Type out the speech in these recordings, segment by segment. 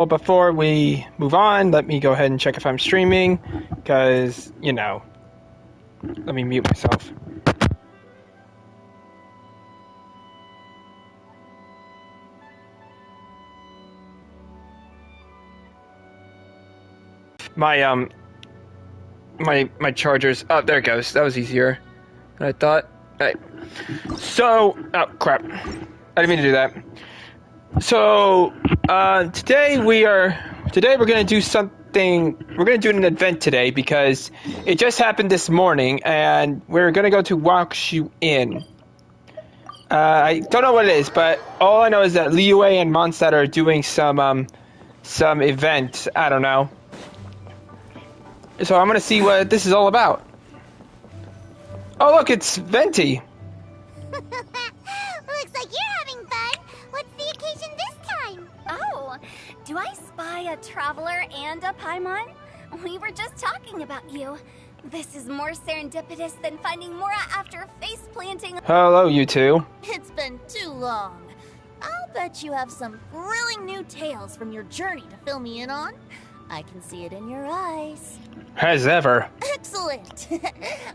Well, before we move on, let me go ahead and check if I'm streaming, because, you know, let me mute myself. My, my chargers, oh, there it goes. That was easier than I thought. Alright. So, oh, crap. I didn't mean to do that. So, today we're gonna do something, we're gonna do an event today because it just happened this morning and we're gonna go to Wakshu Inn. I don't know what it is, but all I know is that Liyue and Mondstadt are doing some event, I don't know. So I'm gonna see what this is all about. Oh look, it's Venti! Looks like you're having fun. What's the occasion this time? Oh, do I spy a traveler and a Paimon? We were just talking about you. This is more serendipitous than finding Mora after face planting. Hello, you two. It's been too long. I'll bet you have some thrilling new tales from your journey to fill me in on. I can see it in your eyes. As ever. Excellent!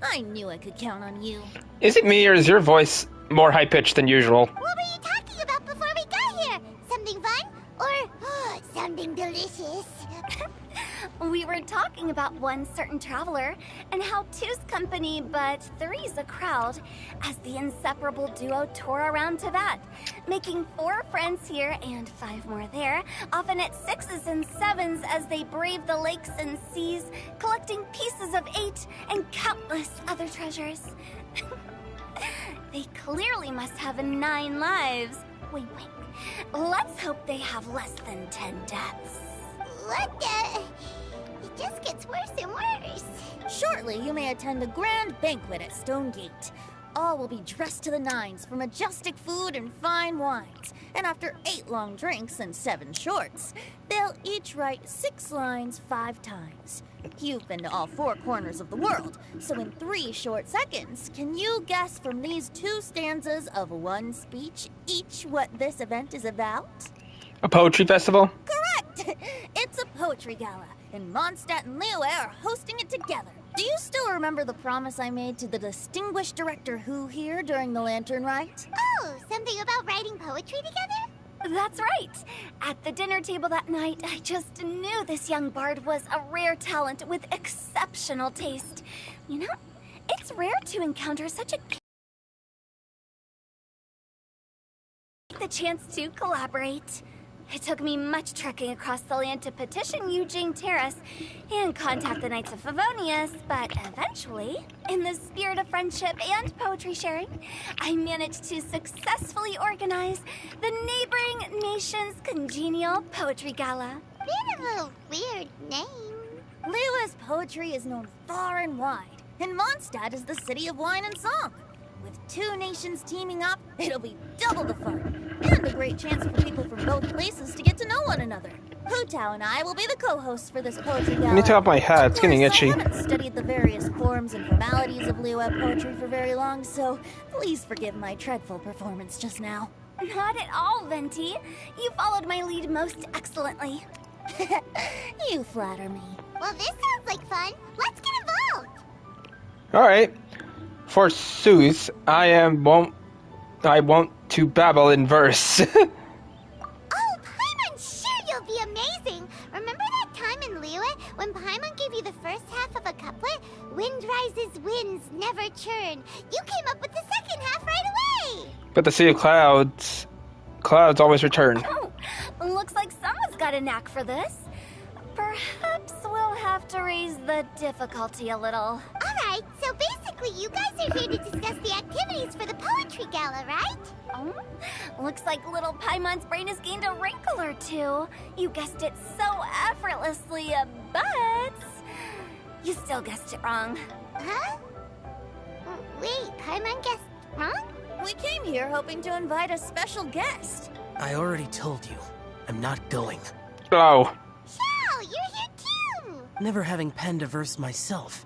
I knew I could count on you. Is it me or is your voice more high-pitched than usual? What were you talking about before we got here? Something fun? Or something delicious? We were talking about one certain traveler, and how two's company, but three's a crowd, as the inseparable duo tore around to that, making 4 friends here and 5 more there, often at 6s and 7s as they brave the lakes and seas, collecting pieces of 8 and countless other treasures. They clearly must have 9 lives. Wink, wink. Let's hope they have less than 10 deaths. What the? It just gets worse and worse. Shortly, you may attend a grand banquet at Stonegate. All will be dressed to the nines for majestic food and fine wines. And after 8 long drinks and 7 shorts, they'll each write 6 lines 5 times. You've been to all 4 corners of the world, so in 3 short seconds, can you guess from these 2 stanzas of 1 speech each what this event is about? A poetry festival? Correct! It's a poetry gala, and Mondstadt and Liyue are hosting it together. Do you still remember the promise I made to the distinguished director Who here during the Lantern Rite? Oh, something about writing poetry together? That's right. At the dinner table that night, I just knew this young bard was a rare talent with exceptional taste. You know, it's rare to encounter such a... the chance to collaborate. It took me much trekking across the land to petition Eugene Terrace and contact the Knights of Favonius, but eventually, in the spirit of friendship and poetry sharing, I managed to successfully organize the neighboring nation's congenial poetry gala. Bit of a weird name. Liyue's poetry is known far and wide, and Mondstadt is the city of wine and song. With 2 nations teaming up, it'll be double the fun, and a great chance for people from both places to get to know one another. Hu Tao and I will be the co-hosts for this poetry gala. I need to have my hat, it's getting itchy. I haven't studied the various forms and formalities of Liyue poetry for very long, so please forgive my dreadful performance just now. Not at all, Venti. You followed my lead most excellently. You flatter me. Well, this sounds like fun. Let's get involved. Alright. Forsooth, I won't to babble in verse. Oh, Paimon, sure you'll be amazing. Remember that time in Liyue when Paimon gave you the first half of a couplet? Wind rises, winds never churn. You came up with the second half right away. But the sea of clouds always return. Oh, looks like someone's got a knack for this. Perhaps we'll have to raise the difficulty a little. Alright, so basically you guys are here to discuss the activities for the poetry gala, right? Oh, looks like little Paimon's brain has gained a wrinkle or 2. You guessed it so effortlessly, but you still guessed it wrong. Huh? Wait, Paimon guessed wrong? We came here hoping to invite a special guest. I already told you, I'm not going. Oh. Xiao, you're here too! Never having penned a verse myself,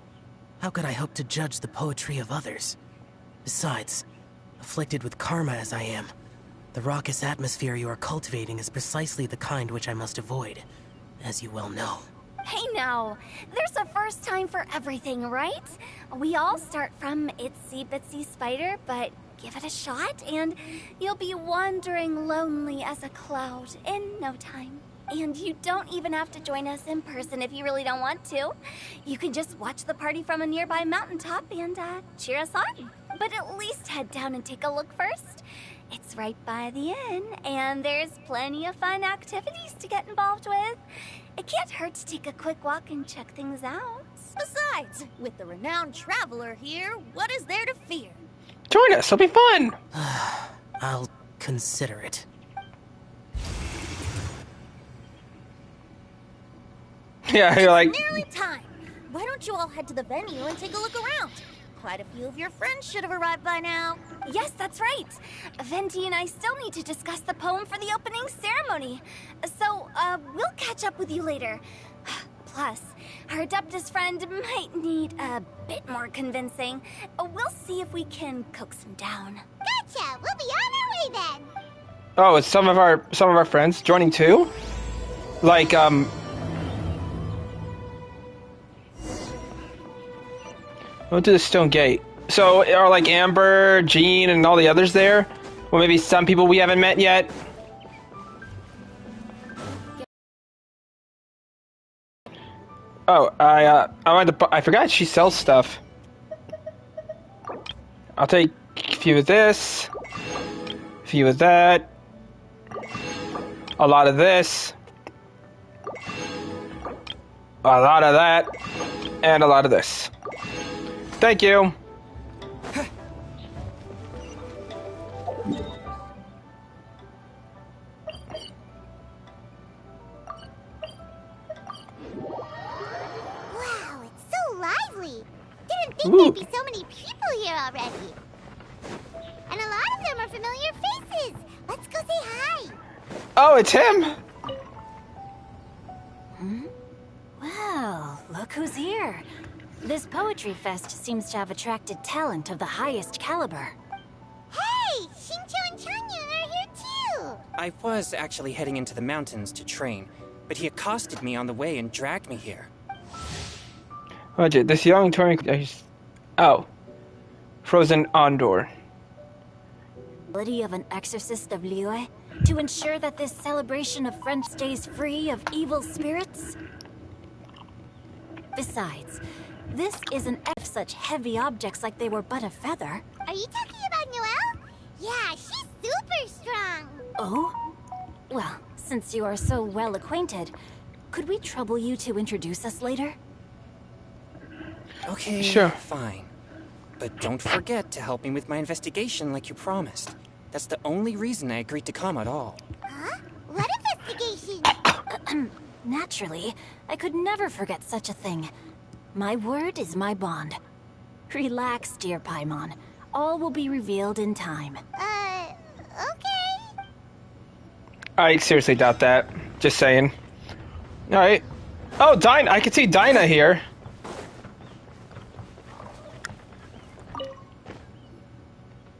how could I hope to judge the poetry of others? Besides, afflicted with karma as I am, The raucous atmosphere you are cultivating is precisely the kind which I must avoid, as you well know. Hey now, there's a first time for everything, right? We all start from itsy bitsy spider, but give it a shot and you'll be wandering lonely as a cloud in no time. And you don't even have to join us in person if you really don't want to. You can just watch the party from a nearby mountaintop and cheer us on. But at least head down and take a look first. It's right by the inn, and there's plenty of fun activities to get involved with. It can't hurt to take a quick walk and check things out. Besides, with the renowned traveler here, what is there to fear? Join us, it'll be fun. I'll consider it. Yeah, you're like, Nearly time. Why don't you all head to the venue and take a look around? Quite a few of your friends should have arrived by now. Yes, that's right. Venti and I still need to discuss the poem for the opening ceremony. So, we'll catch up with you later. Plus, our Adeptus friend might need a bit more convincing. We'll see if we can coax him down. Gotcha! We'll be on our way then! oh, it's some of our friends joining too? Like, Went to the stone gate. So are like Amber, Jean, and all the others there? Well, maybe some people we haven't met yet. Oh, I forgot she sells stuff. I'll take a few of this, a few of that, a lot of this, a lot of that, and a lot of this. Thank you. Wow, it's so lively! Didn't think there'd be so many people here already. And a lot of them are familiar faces. Let's go say hi. Oh, it's him. Well, look who's here. This poetry fest seems to have attracted talent of the highest caliber. Hey, Shincho and Chanyu are here too. I was actually heading into the mountains to train, but he accosted me on the way and dragged me here. Roger, this young touring... Oh. Frozen Ondor. Ability of an exorcist of Liyue to ensure that this celebration of French stays free of evil spirits? Besides, this isn't such heavy objects like they were but a feather. Are you talking about Noelle? Yeah, she's super strong. Oh? Well, since you are so well acquainted, could we trouble you to introduce us later? Okay, Sure. fine. But don't forget to help me with my investigation like you promised. That's the only reason I agreed to come at all. Huh? What investigation? Naturally, I could never forget such a thing. My word is my bond. Relax, dear Paimon. All will be revealed in time. Okay. I seriously doubt that. Just saying. Alright. Oh, Dinah. I can see Dinah here.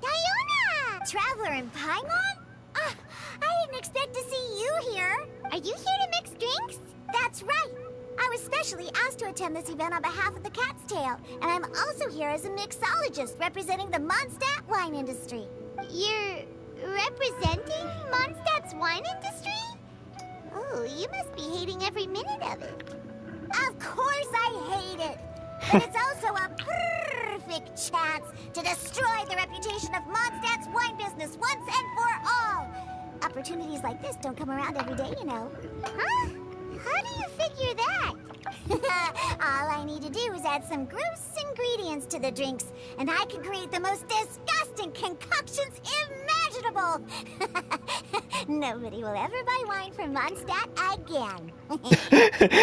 Diona! Traveler in Paimon? Ah, I didn't expect to see you here. Are you here to mix drinks? That's right. I was specially asked to attend this event on behalf of the Cat's Tail, and I'm also here as a mixologist representing the Mondstadt wine industry. You're representing Mondstadt's wine industry? Oh, you must be hating every minute of it. Of course I hate it. And it's also a perfect chance to destroy the reputation of Mondstadt's wine business once and for all. Opportunities like this don't come around every day, you know. Huh? How do you figure that? All I need to do is add some gross ingredients to the drinks, and I can create the most disgusting concoctions imaginable. Nobody will ever buy wine from Mondstadt again.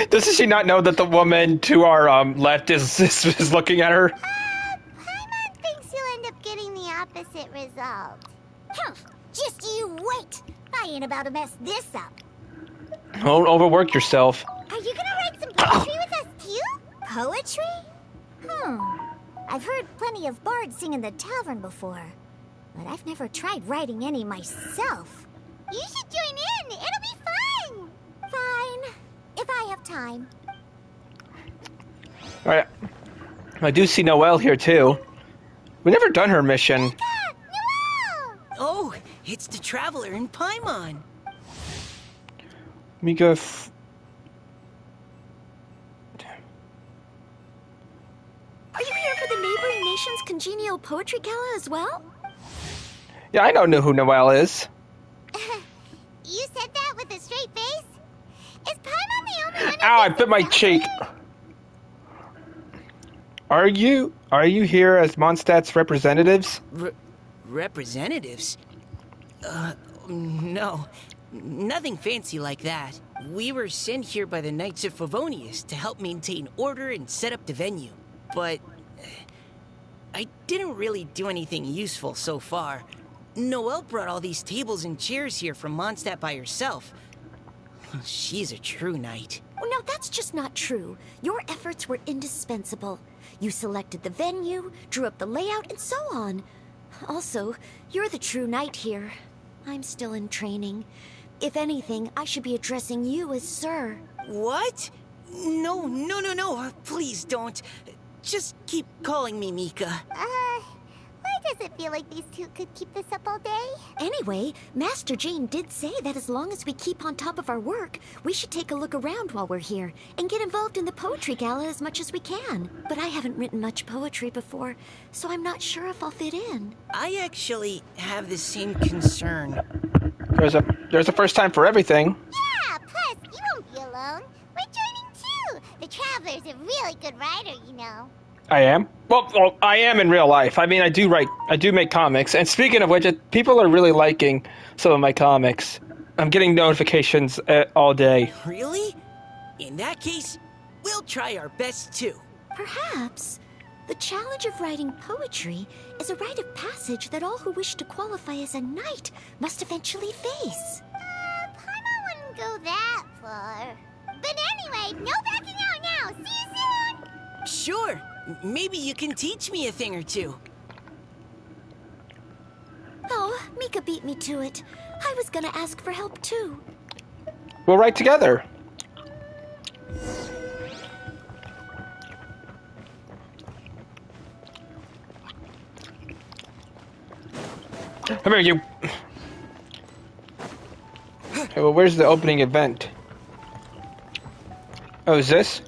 Doesn't she not know that the woman to our left is looking at her? Paimon thinks you'll end up getting the opposite result. Humph, just you wait. I ain't about to mess this up. Don't overwork yourself. Are you gonna write some poetry with us too? Poetry? I've heard plenty of bards sing in the tavern before. but I've never tried writing any myself. You should join in. It'll be fun. Fine, if I have time. All right. I do see Noelle here too. We never done her mission. Noelle! Oh, it's the Traveler in Paimon. Mika. Are you here for the neighboring nation's congenial poetry gala as well? Yeah, I know who Noelle is. You said that with a straight face? Is Paimon the only one who Ow, I thinks bit my it's cheek. valid? Are you here as Mondstadt's representatives? Representatives? No. Nothing fancy like that. We were sent here by the Knights of Favonius to help maintain order and set up the venue. But I didn't really do anything useful so far. Noelle brought all these tables and chairs here from Mondstadt by herself. She's a true knight. Oh, no, that's just not true. Your efforts were indispensable. You selected the venue, drew up the layout, and so on. Also, you're the true knight here. I'm still in training. If anything, I should be addressing you as Sir. What? No. Please don't. Just keep calling me Mika. Why does it feel like these two could keep this up all day? Anyway, Master Jane did say that as long as we keep on top of our work, we should take a look around while we're here and get involved in the poetry gala as much as we can. But I haven't written much poetry before, so I'm not sure if I'll fit in. I actually have the same concern. There's a first time for everything. Yeah, plus, you won't be alone. We're joining too. The Traveler's a really good writer, you know. I am. Well, I am in real life. I mean, I do make comics. And speaking of which, people are really liking some of my comics. I'm getting notifications all day. Really? In that case, we'll try our best too. Perhaps. The challenge of writing poetry is a rite of passage that all who wish to qualify as a knight must eventually face. Paimon wouldn't go that far. But anyway, no backing out now. See you soon. Sure. Maybe you can teach me a thing or two. Oh, Mika beat me to it. I was gonna ask for help too. We'll write together. Come here, you. Okay, well, where's the opening event? Oh, is this?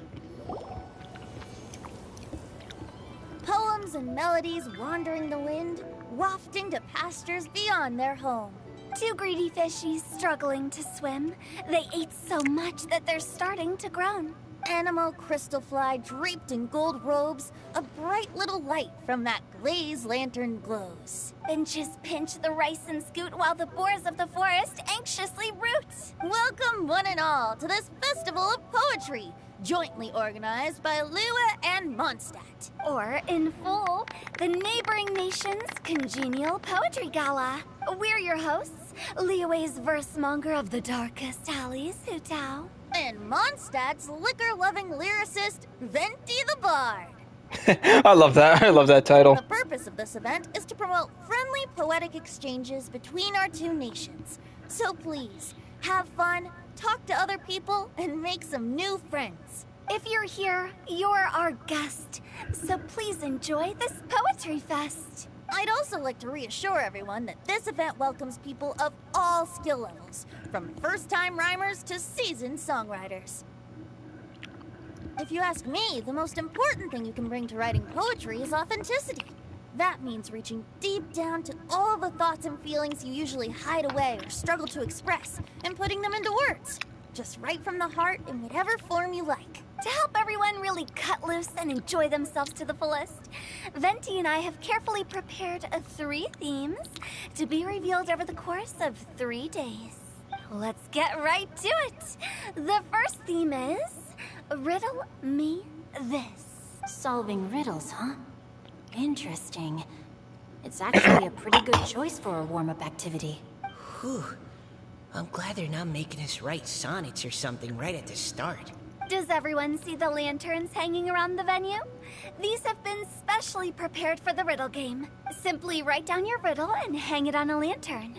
Poems and melodies wandering the wind, wafting to pastures beyond their home. Two greedy fishies struggling to swim. They ate so much that they're starting to groan. Animal crystal fly draped in gold robes, a bright little light from that glaze lantern glows. Finches pinch the rice and scoot while the boars of the forest anxiously root. Welcome one and all to this festival of poetry, jointly organized by Liyue and Mondstadt. Or, in full, the neighboring nation's congenial poetry gala. We're your hosts, Liyue's verse-monger of the darkest alleys, Hutao. And Mondstadt's liquor-loving lyricist, Venti the Bard. I love that. I love that title. The purpose of this event is to promote friendly poetic exchanges between our two nations. So please, have fun, talk to other people, and make some new friends. If you're here, you're our guest, so please enjoy this poetry fest. I'd also like to reassure everyone that this event welcomes people of all skill levels, from first-time rhymers to seasoned songwriters. If you ask me, the most important thing you can bring to writing poetry is authenticity. That means reaching deep down to all the thoughts and feelings you usually hide away or struggle to express, and putting them into words. Just write from the heart in whatever form you like. To help everyone really cut loose and enjoy themselves to the fullest, Venti and I have carefully prepared 3 themes to be revealed over the course of 3 days. Let's get right to it. The first theme is Riddle Me This. Solving riddles, huh? Interesting. It's actually a pretty good choice for a warm-up activity. Whew. I'm glad they're not making us write sonnets or something right at the start. Does everyone see the lanterns hanging around the venue? These have been specially prepared for the riddle game. Simply write down your riddle and hang it on a lantern.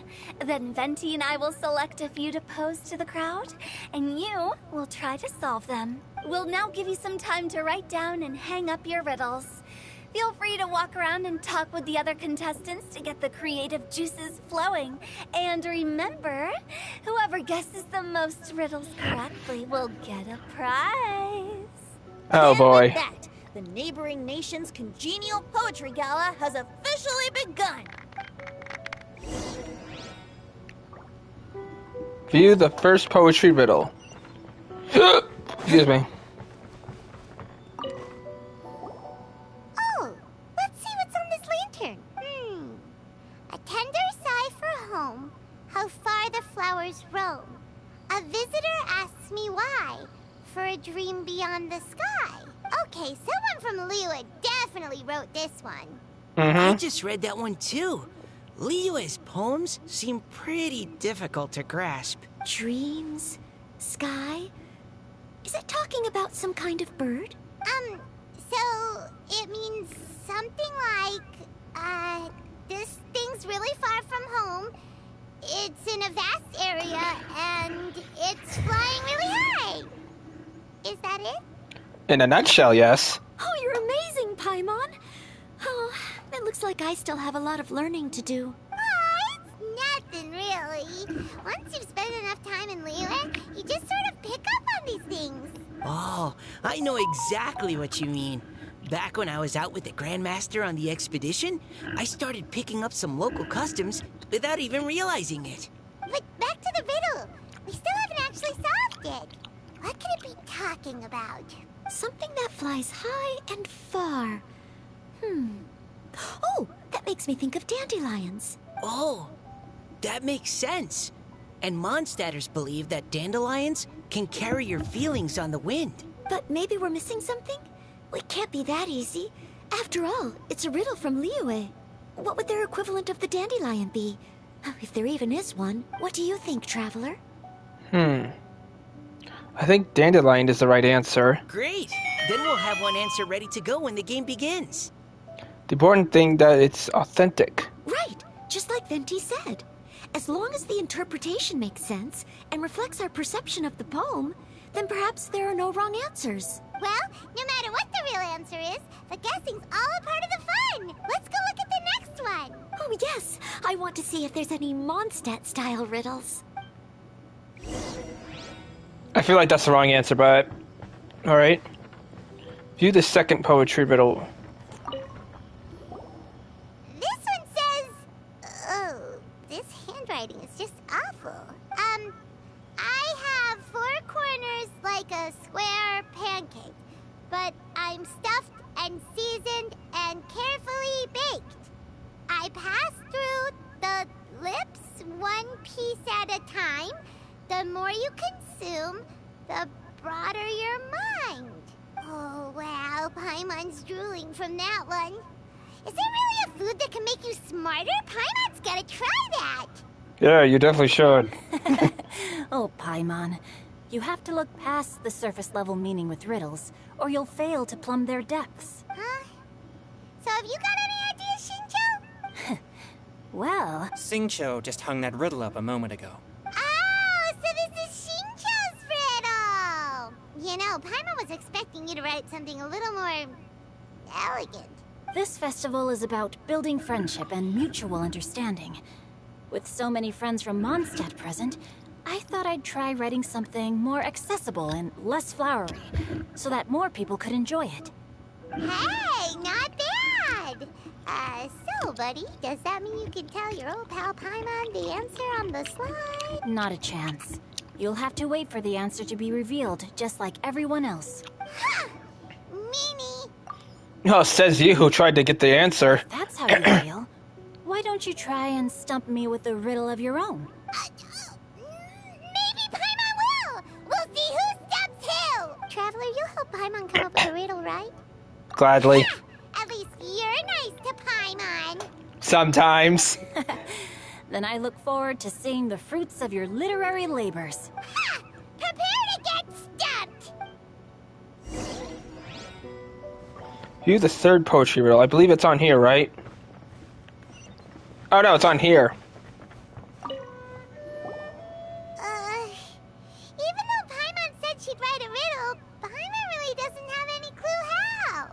Then Venti and I will select a few to pose to the crowd, and you will try to solve them. We'll now give you some time to write down and hang up your riddles. Feel free to walk around and talk with the other contestants to get the creative juices flowing. And remember, whoever guesses the most riddles correctly will get a prize. Oh And boy. with that, the neighboring nation's congenial poetry gala has officially begun. View the first poetry riddle. Excuse me. Oh, let's see what's on this lantern. A tender sigh for home, how far the flowers roam. A visitor asks me why, for a dream beyond the sky. Okay, someone from Liyue definitely wrote this one. I just read that one too. Liyue's poems seem pretty difficult to grasp. Dreams? Sky? Is it talking about some kind of bird? So it means something like, this thing's really far from home. It's in a vast area, and it's flying really high. Is that it? In a nutshell, yes. Oh, you're amazing, Paimon. Oh, it looks like I still have a lot of learning to do. Oh, it's nothing really. Once you've spent enough time in Liyue, you just sort of pick up on these things. Oh, I know exactly what you mean. Back when I was out with the Grandmaster on the expedition, I started picking up some local customs without even realizing it. But back to the riddle. We still haven't actually solved it. What could it be talking about? Something that flies high and far. Oh, that makes me think of dandelions. Oh, that makes sense. And Mondstadters believe that dandelions can carry your feelings on the wind. But maybe we're missing something? Well, it can't be that easy. After all, it's a riddle from Liyue. What would their equivalent of the dandelion be? If there even is one. What do you think, Traveler? I think dandelion is the right answer. Great! Then we'll have one answer ready to go when the game begins. The important thing that it's authentic. Right, just like Venti said. As long as the interpretation makes sense and reflects our perception of the poem, then perhaps there are no wrong answers. Well, no matter what the real answer is, the guessing's all a part of the fun. Let's go look at the next one. Oh yes, I want to see if there's any Mondstadt-style riddles. I feel like that's the wrong answer, but... Alright. View the second poetry riddle. This one says... Oh, this handwriting is just awful. I have 4 corners like a square pancake, but I'm stuffed and seasoned and carefully baked. I pass through the lips 1 piece at a time. The more you consume, the broader your mind. Oh, wow, Paimon's drooling from that one. Is there really a food that can make you smarter? Paimon's gotta try that. Yeah, you definitely should. Oh, Paimon. You have to look past the surface-level meaning with riddles, or you'll fail to plumb their depths. Huh? So have you got any ideas, Shinjo? Well, Xingqiu just hung that riddle up a moment ago. Oh, so this is Shinjo's riddle! You know, Paimon was expecting you to write something a little more... elegant. this festival is about building friendship and mutual understanding. With so many friends from Mondstadt present, I thought I'd try writing something more accessible and less flowery, so that more people could enjoy it. Hey, not bad! So, buddy, does that mean you can tell your old pal Paimon the answer on the slide? Not a chance. You'll have to wait for the answer to be revealed, just like everyone else. Ha! Meanie! Oh, says you who tried to get the answer. That's how you feel. Why don't you try and stump me with a riddle of your own? Maybe Paimon will! We'll see who stumps who! Traveler, you'll help Paimon come up with a riddle, right? Gladly. At least you're nice to Paimon. Sometimes. Then I look forward to seeing the fruits of your literary labors. Ha! Prepare to get stumped! View the third poetry riddle. I believe it's on here, right? Oh no, it's on here. Even though Paimon said she'd write a riddle, Paimon really doesn't have any clue how.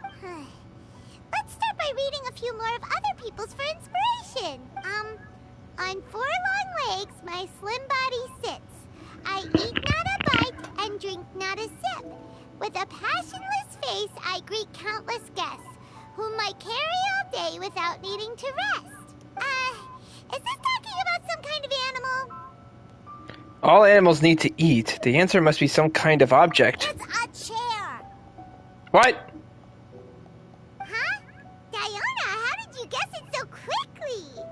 Let's start by reading a few more of other people's for inspiration. On 4 long legs, my slim body sits. I eat not a bite and drink not a sip. With a passionless face, I greet countless guests, whom I carry all day without needing to rest. Is this talking about some kind of animal? All animals need to eat. The answer must be some kind of object. It's a chair. What? Huh? Diana, how did you guess it so quickly?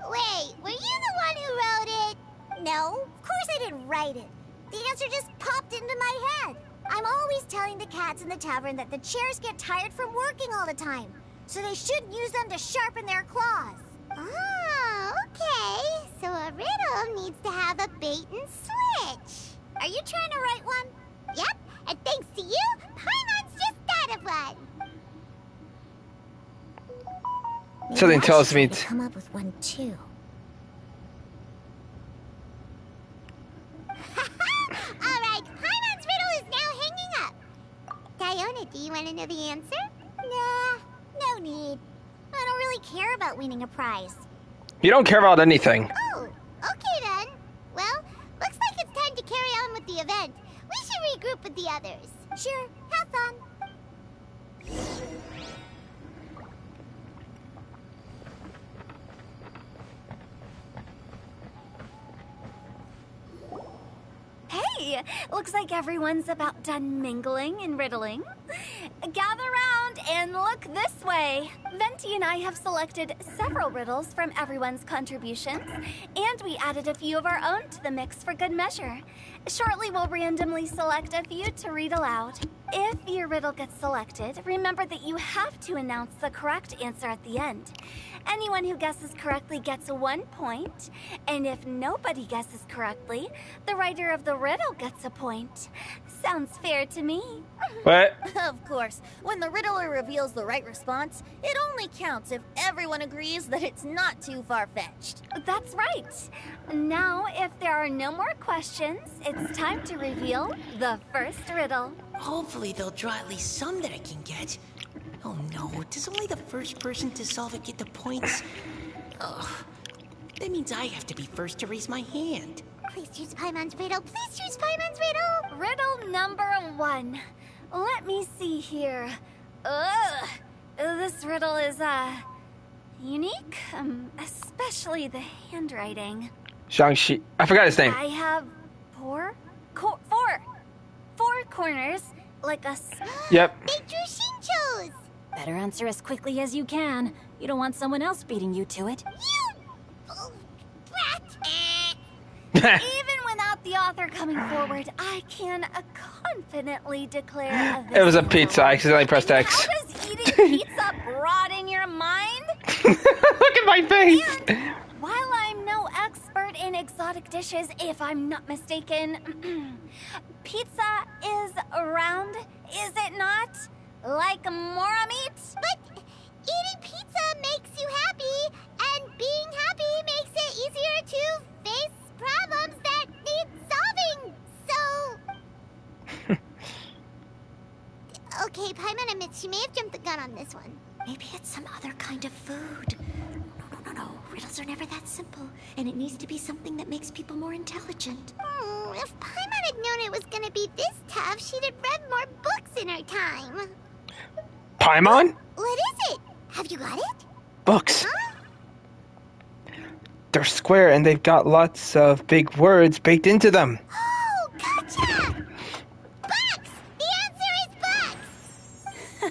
Wait, were you the one who wrote it? No, of course I didn't write it. The answer just popped into my head. I'm always telling the cats in the tavern that the chairs get tired from working all the time, so they shouldn't use them to sharpen their claws. Oh, okay. So a riddle needs to have a bait and switch. Are you trying to write one? Yep, and thanks to you, Paimon's just thought of one. Something tells me come up with one too. All right, Paimon's riddle is now hanging up. Diona, do you want to know the answer? Nah, no need. I don't really care about winning a prize. you don't care about anything. Oh, okay then. Well, looks like it's time to carry on with the event. We should regroup with the others. Sure, have fun. Hey, looks like everyone's about done mingling and riddling. Gather round and look this way. Venti and I have selected several riddles from everyone's contributions, and we added a few of our own to the mix for good measure. Shortly, we'll randomly select a few to read aloud. If your riddle gets selected, remember that you have to announce the correct answer at the end. Anyone who guesses correctly gets 1 point, and if nobody guesses correctly, the writer of the riddle gets a point. Sounds fair to me. What? Of course, when the riddler reveals the right response, it only counts if everyone agrees that it's not too far-fetched. That's right. Now, if there are no more questions, it's time to reveal the first riddle. Hopefully they'll draw at least some that I can get. Oh no, does only the first person to solve it get the points? Ugh. That means I have to be first to raise my hand. Please choose Paimon's riddle. Please choose Paimon's riddle. Riddle number 1. Let me see here. Ugh. This riddle is, unique, especially the handwriting. Shang-Chi. I forgot his name. I have four corners, like a... Yep. They drew Shincho's. Better answer as quickly as you can. You don't want someone else beating you to it. You... Oh, brat. Even without the author coming forward, I can confidently declare It was a pizza. I accidentally pressed X. How does eating pizza broaden your mind? Look at my face. And while I'm no expert in exotic dishes, if I'm not mistaken, pizza is round, is it not? Like mora meat? But eating pizza makes you happy, and being happy makes it easier to face problems that need solving. So... Okay, Paimon admits she may have jumped the gun on this one. Maybe it's some other kind of food. No. Riddles are never that simple, and it needs to be something that makes people more intelligent. If Paimon had known it was gonna be this tough, she'd have read more books in her time. Paimon? What is it? Have you got it? Books. Huh? They're square and they've got lots of big words baked into them. Oh, gotcha! Books! The answer is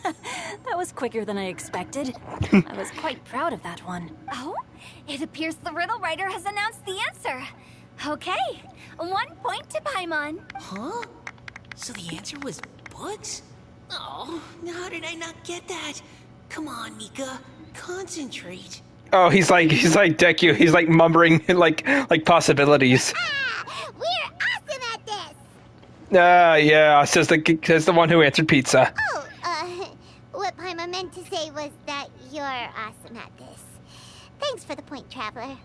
books! That was quicker than I expected. I was quite proud of that one. Oh, it appears the riddle writer has announced the answer. Okay, 1 point to Paimon. Huh? So the answer was books? Oh, how did I not get that? Come on, Mika. Concentrate. Oh, he's like Deku. He's like mumbling like possibilities. Ah! We're awesome at this! Yeah, says the one who answered pizza. Oh, what Paimon meant Thanks for the point, Traveler.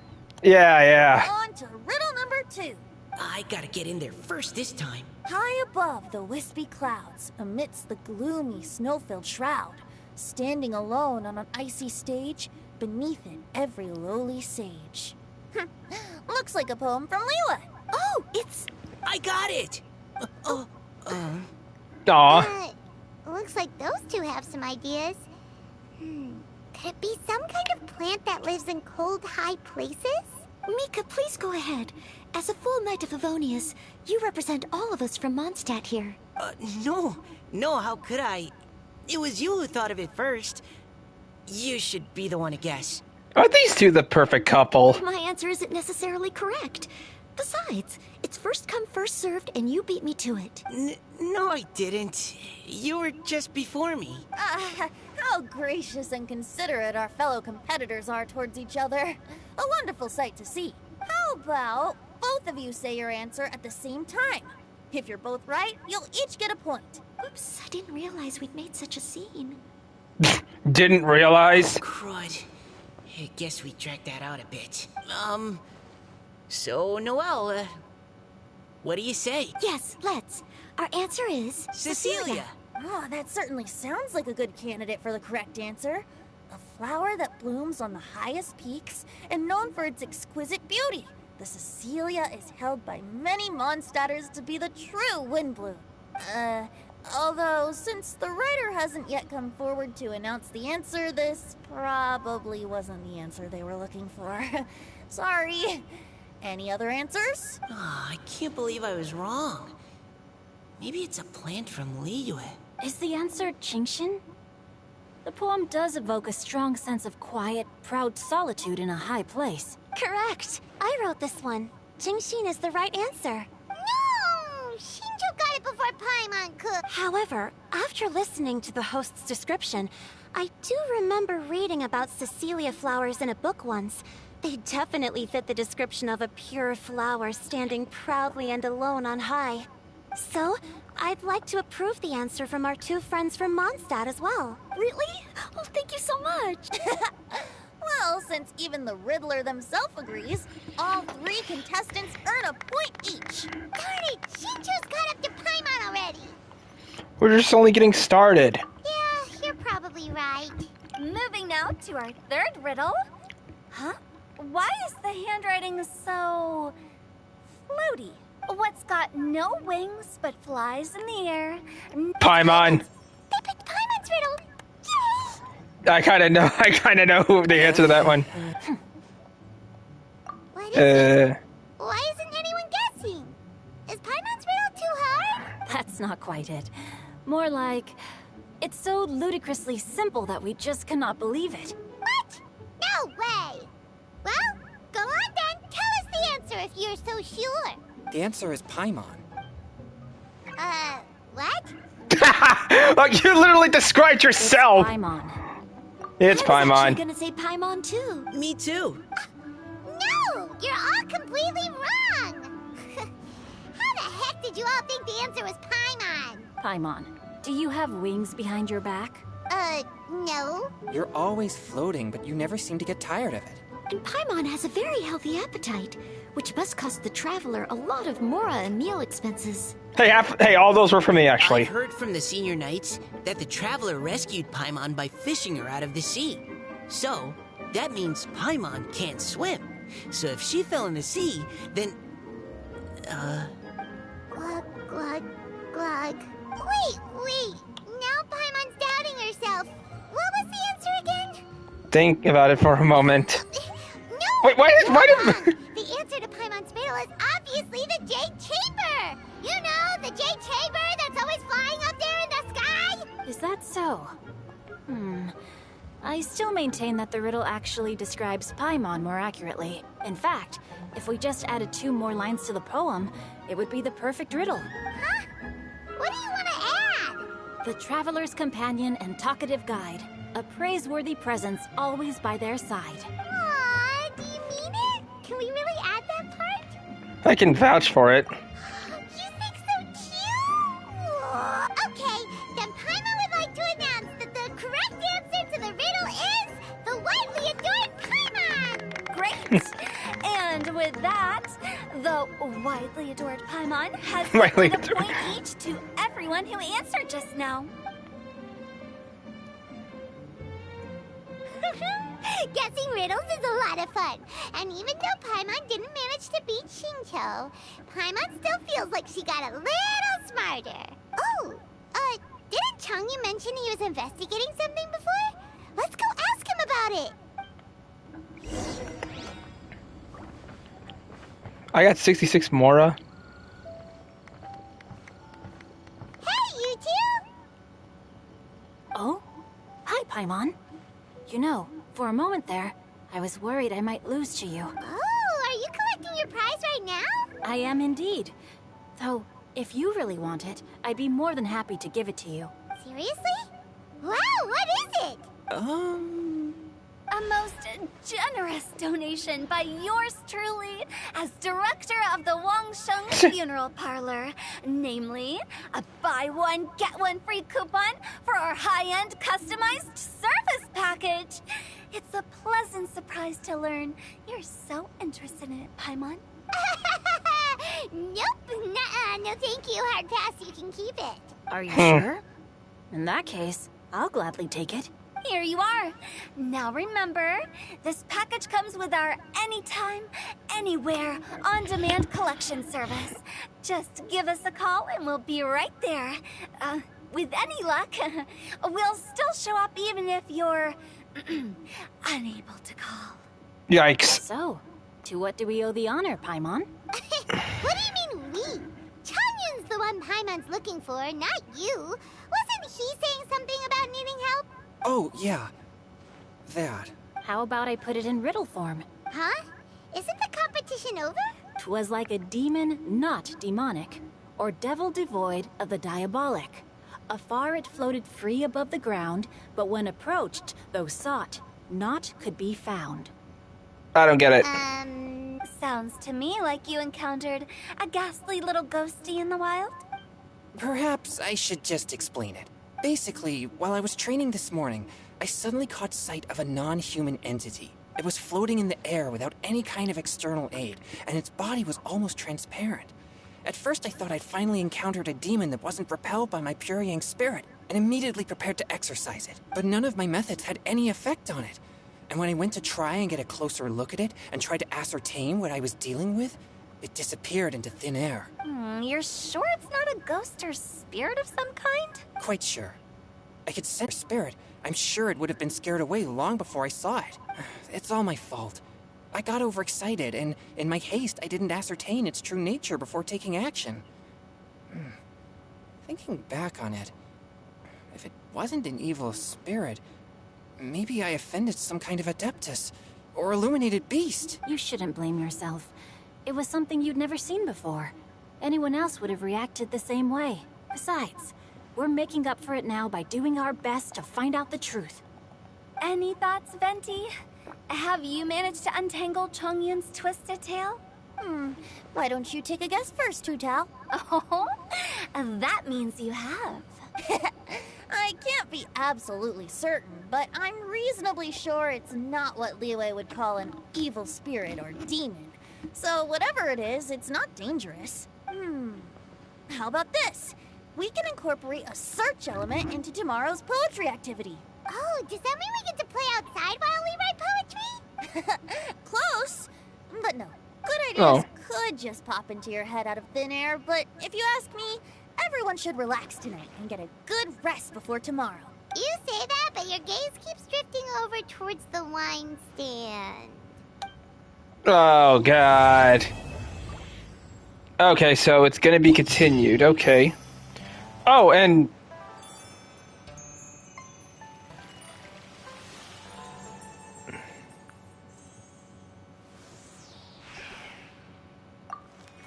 Yeah. On to riddle number 2. I gotta get in there first this time. High above the wispy clouds, amidst the gloomy, snow-filled shroud, standing alone on an icy stage, beneath it every lowly sage. Looks like a poem from Liyue. Oh, it's... I got it! Aw. Looks like those two have some ideas. Could it be some kind of plant that lives in cold, high places? Mika, please go ahead. As a full Knight of Favonius, you represent all of us from Mondstadt here. No, how could I? It was you who thought of it first. You should be the one to guess. Are these two the perfect couple? My answer isn't necessarily correct. Besides, it's first come, first served, and you beat me to it. No, I didn't. You were just before me. How gracious and considerate our fellow competitors are towards each other. A wonderful sight to see. How about both of you say your answer at the same time? If you're both right, you'll each get a point. Oops, I didn't realize we'd made such a scene. Didn't realize. Crud. I guess we dragged that out a bit. So, Noelle, what do you say? Yes, let's. Our answer is... Cecilia! Oh, that certainly sounds like a good candidate for the correct answer. A flower that blooms on the highest peaks and known for its exquisite beauty. The Cecilia is held by many Mondstadters to be the true Windbloom. Although, since the writer hasn't yet come forward to announce the answer, this probably wasn't the answer they were looking for. Sorry. Any other answers? Oh, I can't believe I was wrong. Maybe it's a plant from Liyue. Is the answer Genshin? The poem does evoke a strong sense of quiet, proud solitude in a high place. Correct. I wrote this one. Genshin is the right answer. No! Shinjo got it before Paimon could. However, after listening to the host's description, I do remember reading about Cecilia flowers in a book once. They definitely fit the description of a pure flower standing proudly and alone on high. So, I'd like to approve the answer from our two friends from Mondstadt as well. Really? Oh, thank you so much. Well, since even the Riddler themselves agrees, all 3 contestants earn a point each. Darn it! Shinjo's got up to Paimon already. We're just only getting started. Yeah, you're probably right. Moving now to our third riddle. Huh? Why is the handwriting so... floaty? What's got no wings but flies in the air? Paimon. They picked Paimon's riddle. Yay! I kind of know the answer to that one. What is it? Why isn't anyone guessing? Is Paimon's riddle too hard? That's not quite it. More like, it's so ludicrously simple that we just cannot believe it. What? No way! Well, go on then. Tell us the answer if you're so sure. The answer is Paimon. What? Like, you literally described yourself. Paimon. It's I was actually Paimon. gonna say Paimon too. Me too. No! You're all completely wrong! How the heck did you all think the answer was Paimon? Paimon, do you have wings behind your back? No. You're always floating, but you never seem to get tired of it. And Paimon has a very healthy appetite, which must cost the traveler a lot of mora and meal expenses. Hey, all those were for me, I actually. heard from the senior knights that the Traveler rescued Paimon by fishing her out of the sea. So, that means Paimon can't swim. So if she fell in the sea, then... Glug, glug, glug. Wait. Now Paimon's doubting herself. What was the answer again? Think about it for a moment. No! Wait, why you're did... wrong. The answer to Paimon's riddle is obviously the Jade Chamber! You know, the Jade Chamber that's always flying up there in the sky? Is that so? I still maintain that the riddle actually describes Paimon more accurately. In fact, if we just added 2 more lines to the poem, it would be the perfect riddle. Huh? What do you want to add? The traveler's companion and talkative guide, a praiseworthy presence always by their side. Aw, do you mean it? Can we really add that part? I can vouch for it. You think so too? Okay, then Paimon would like to announce that the correct answer to the riddle is the widely adored Paimon! Widely adored Paimon has Widely given a adored. point each to everyone who answered just now. Guessing riddles is a lot of fun. And even though Paimon didn't manage to beat Shinto, Paimon still feels like she got a little smarter. Oh, didn't Changyu mention he was investigating something before? Let's go ask him about it. I got 66 Mora. Hey, you two! Oh? Hi, Paimon. You know, for a moment there, I was worried I might lose to you. Oh, are you collecting your prize right now? I am indeed. Though, if you really want it, I'd be more than happy to give it to you. Seriously? Wow, what is it? A most generous donation by yours truly as director of the Wangsheng Funeral Parlor. Namely, a buy one, get one free coupon for our high-end customized service package. It's a pleasant surprise to learn you're so interested in it, Paimon. Nope, nuh-uh, no thank you, hard pass, you can keep it. Are you sure? In that case, I'll gladly take it. Here you are. Now remember, this package comes with our anytime, anywhere, on-demand collection service. Just give us a call and we'll be right there. With any luck, we'll still show up even if you're unable to call. Yikes. So, to what do we owe the honor, Paimon? What do you mean we? Changyun's the one Paimon's looking for, not you. Wasn't he saying something about needing help? Oh, yeah. That. How about I put it in riddle form? Huh? Isn't the competition over? 'Twas like a demon not demonic, or devil devoid of the diabolic. Afar it floated free above the ground, but when approached, though sought, naught could be found. I don't get it. Sounds to me like you encountered a ghastly little ghosty in the wild. Perhaps I should just explain it. Basically, while I was training this morning, I suddenly caught sight of a non-human entity. It was floating in the air without any kind of external aid, and its body was almost transparent. At first I thought I'd finally encountered a demon that wasn't repelled by my pure yang spirit, and immediately prepared to exorcise it. But none of my methods had any effect on it. And when I went to try and get a closer look at it, and tried to ascertain what I was dealing with, it disappeared into thin air. You're sure it's not a ghost or spirit of some kind? Quite sure. I could sense her spirit. I'm sure it would have been scared away long before I saw it. It's all my fault. I got overexcited, and in my haste, I didn't ascertain its true nature before taking action. Thinking back on it, if it wasn't an evil spirit, maybe I offended some kind of adeptus, or illuminated beast. You shouldn't blame yourself. It was something you'd never seen before. Anyone else would have reacted the same way. Besides, we're making up for it now by doing our best to find out the truth. Any thoughts, Venti? Have you managed to untangle Chongyun's twisted tail? Why don't you take a guess first, Tutal? Oh, that means you have. I can't be absolutely certain, but I'm reasonably sure it's not what Liyue would call an evil spirit or demon. So whatever it is, it's not dangerous. How about this? We can incorporate a search element into tomorrow's poetry activity. Oh, does that mean we get to play outside while we write poetry? Close, but no. Good ideas Oh. could just pop into your head out of thin air, but if you ask me, everyone should relax tonight and get a good rest before tomorrow. You say that, but your gaze keeps drifting over towards the wine stand. Oh, God. Okay, so it's gonna be continued. Okay. Oh, and...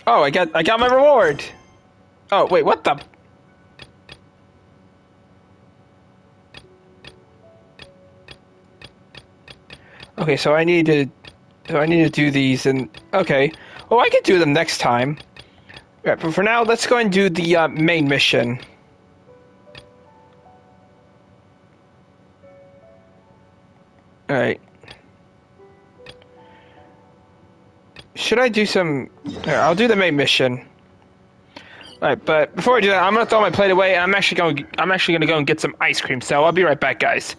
Oh, I got my reward. Oh, wait, what the... Okay, so I need to do these, and okay. Well, I could do them next time. Right, but for now, let's go and do the main mission. All right. should I do some... Here, I'll do the main mission. Alright, but before I do that, I'm gonna throw my plate away, and I'm actually gonna go and get some ice cream, so I'll be right back, guys.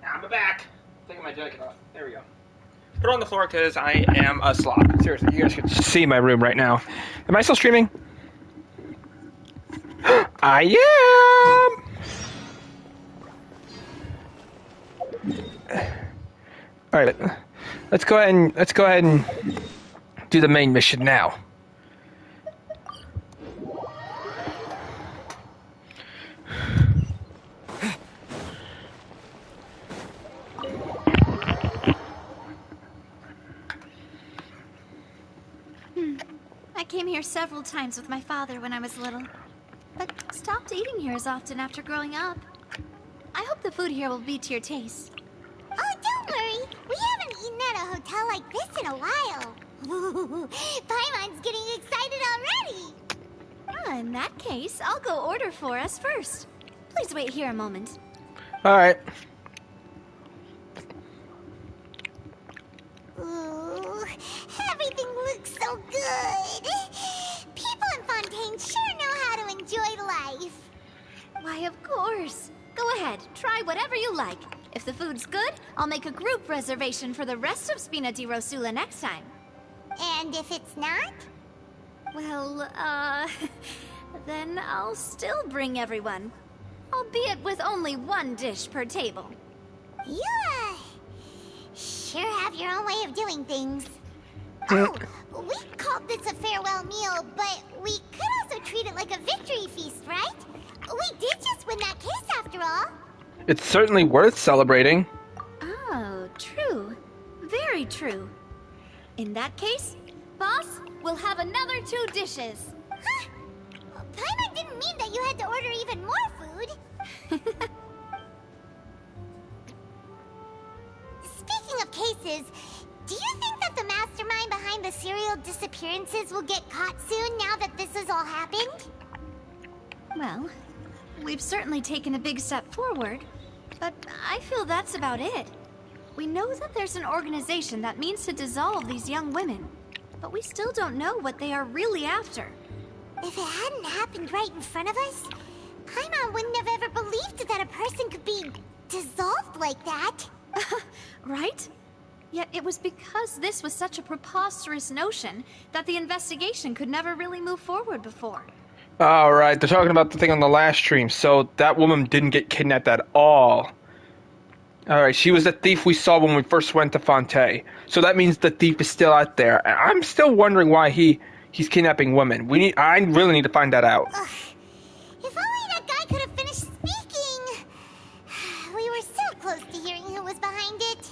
I'm back. Taking my jacket off. There we go. Put it on the floor because I am a slob. Seriously, you guys can see my room right now. Am I still streaming? I am. All right. Let's go ahead and do the main mission now. I came here several times with my father when I was little, but stopped eating here as often after growing up. I hope the food here will be to your taste. Oh, don't worry. We haven't eaten at a hotel like this in a while. Paimon's getting excited already. In that case, I'll go order for us first. Please wait here a moment. All right. Ooh, everything looks so good. People in Fontaine sure know how to enjoy life. Why, of course. Go ahead, try whatever you like. If the food's good, I'll make a group reservation for the rest of Spina di Rosula next time. And if it's not? Well, then I'll still bring everyone. Albeit with only one dish per table. You, sure have your own way of doing things. Oh, we called this a farewell meal, but we could also treat it like a victory feast, right? We did just win that case after all. It's certainly worth celebrating. Oh, true. Very true. In that case, boss, we'll have another 2 dishes. Huh? Paimon didn't mean that you had to order even more food. Speaking of cases, do you think that the mastermind behind the serial disappearances will get caught soon now that this has all happened? Well, we've certainly taken a big step forward, but I feel that's about it. We know that there's an organization that means to dissolve these young women, but we still don't know what they are really after. If it hadn't happened right in front of us, Paimon wouldn't have ever believed that a person could be dissolved like that. Right? Yet it was because this was such a preposterous notion that the investigation could never really move forward before. Alright, they're talking about the thing on the last stream, so that woman didn't get kidnapped at all. Alright, she was the thief we saw when we first went to Fontaine. So that means the thief is still out there. I'm still wondering why he's kidnapping women. I really need to find that out. Ugh. If only that guy could have finished speaking. We were so close to hearing who was behind it.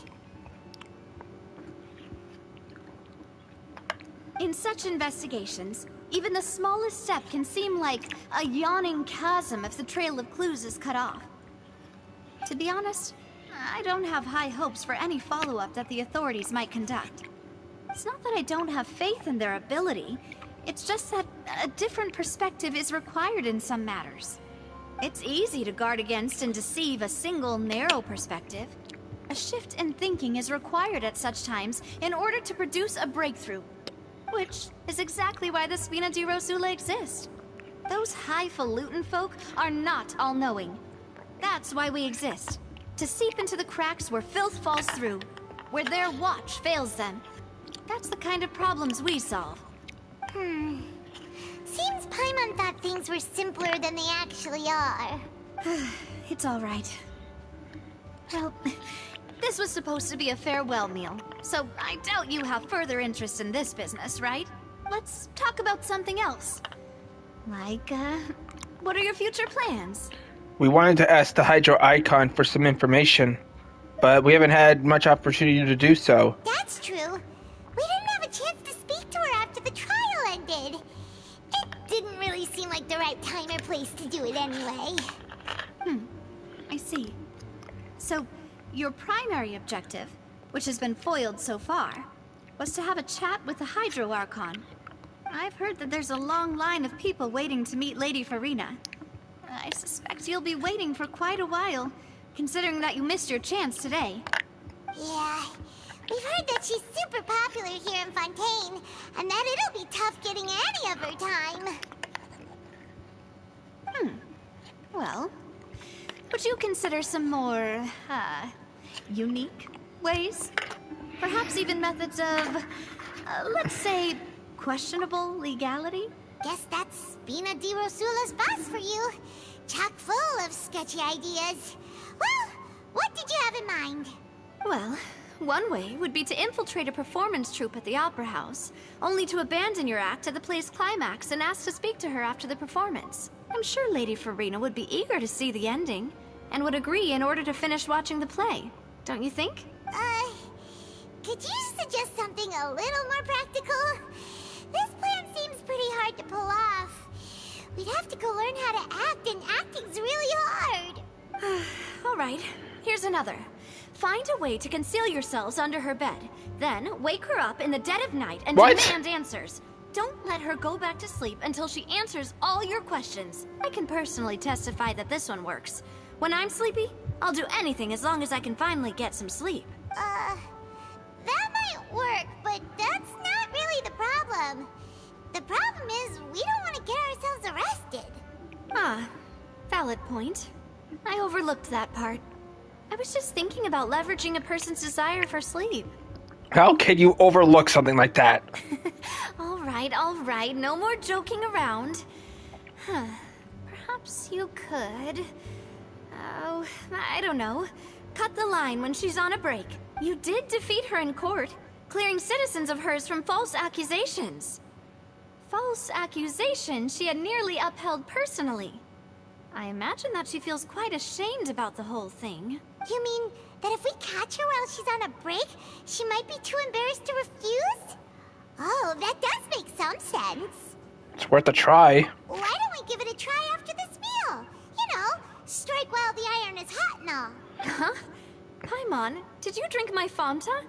In such investigations, even the smallest step can seem like a yawning chasm if the trail of clues is cut off. To be honest, I don't have high hopes for any follow-up that the authorities might conduct. It's not that I don't have faith in their ability, it's just that a different perspective is required in some matters. It's easy to guard against and deceive a single narrow perspective. A shift in thinking is required at such times in order to produce a breakthrough. Which is exactly why the Spina di Rosula exist. Those highfalutin folk are not all-knowing. That's why we exist. To seep into the cracks where filth falls through, where their watch fails them. That's the kind of problems we solve. Seems Paimon thought things were simpler than they actually are. It's all right. Well, this was supposed to be a farewell meal, so I doubt you have further interest in this business, right? Let's talk about something else. Like, what are your future plans? We wanted to ask the Hydro Icon for some information, but we haven't had much opportunity to do so. That's true. We didn't have a chance to speak to her after the trial ended. It didn't really seem like the right time or place to do it anyway. I see. So, your primary objective, which has been foiled so far, was to have a chat with the Hydro Archon. I've heard that there's a long line of people waiting to meet Lady Farina. I suspect you'll be waiting for quite a while, considering that you missed your chance today. Yeah, we've heard that she's super popular here in Fontaine, and that it'll be tough getting any of her time. Well, would you consider some more, unique ways? Perhaps even methods of, let's say, questionable legality? Guess that's Spina di Rosula's boss for you. Chock full of sketchy ideas. Well, what did you have in mind? Well, one way would be to infiltrate a performance troupe at the Opera House, only to abandon your act at the play's climax and ask to speak to her after the performance. I'm sure Lady Farina would be eager to see the ending, and would agree in order to finish watching the play. Don't you think? Could you suggest something a little more practical? This plan seems pretty hard to pull off. We'd have to go learn how to act, and acting's really hard. All right, here's another. Find a way to conceal yourselves under her bed. Then wake her up in the dead of night and demand answers. Don't let her go back to sleep until she answers all your questions. I can personally testify that this one works. When I'm sleepy, I'll do anything as long as I can finally get some sleep. That might work, but that's not really the problem. The problem is we don't want to get ourselves arrested. Valid point. I overlooked that part. I was just thinking about leveraging a person's desire for sleep. How can you overlook something like that? All right, no more joking around. Perhaps you could... Oh, I don't know. Cut the line when she's on a break. You did defeat her in court, clearing citizens of hers from false accusations. False accusations she had nearly upheld personally. I imagine that she feels quite ashamed about the whole thing. You mean that if we catch her while she's on a break, she might be too embarrassed to refuse? Oh, that does make some sense. It's worth a try. Why don't we give it a try after this meal? You know, strike while the iron is hot and all. Huh? Paimon, did you drink my Fanta?